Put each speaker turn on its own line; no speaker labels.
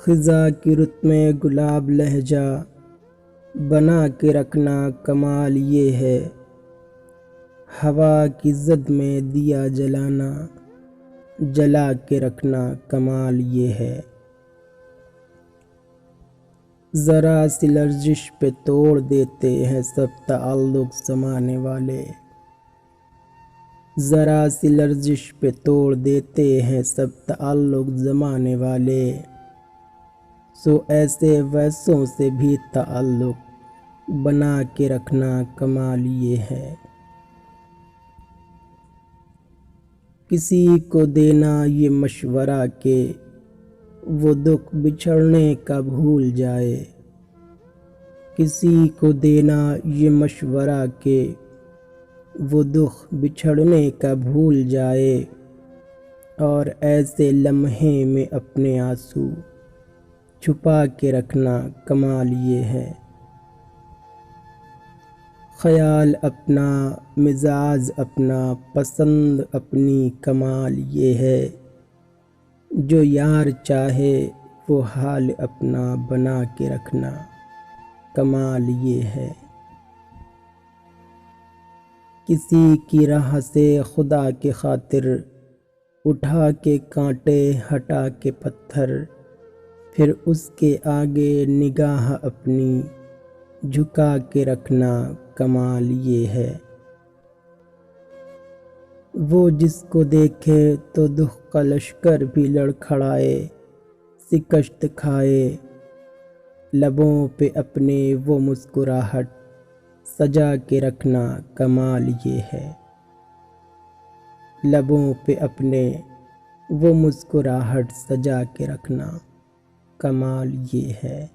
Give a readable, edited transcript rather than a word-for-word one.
خزاں کی رت میں گلاب لہجہ بنا کے رکھنا کمال یہ ہے، ہوا کی زد میں دیا جلانا جلا کے رکھنا کمال یہ ہے۔ ذرا سی لرزش پہ توڑ دیتے ہیں سب تعلق زمانے والے، ذرا سی لرزش پہ توڑ دیتے ہیں سب تعلق زمانے والے، سو ایسے ویسوں سے بھی تعلق بنا کے رکھنا کمال یہ ہے۔ کسی کو دینا یہ مشورہ کہ وہ دکھ بچھڑنے کا بھول جائے، کسی کو دینا یہ مشورہ کہ وہ دکھ بچھڑنے کا بھول جائے، اور ایسے لمحے میں اپنے آنسو چھپا کے رکھنا کمال یہ ہے۔ خیال اپنا، مزاج اپنا، پسند اپنی، کمال یہ ہے۔ جو یار چاہے وہ حال اپنا بنا کے رکھنا کمال یہ ہے۔ کسی کی راہ سے خدا کی خاطر اٹھا کے کانٹے ہٹا کے پتھر، پھر اس کے آگے نگاہ اپنی جھکا کے رکھنا کمال یہ ہے۔ وہ جس کو دیکھے تو دکھ کا لشکر بھی لڑکھڑائے، شکست کھائے، لبوں پہ اپنے وہ مسکراہٹ سجا کے رکھنا کمال یہ ہے۔ لبوں پہ اپنے وہ مسکراہٹ سجا کے رکھنا کمال یہ ہے۔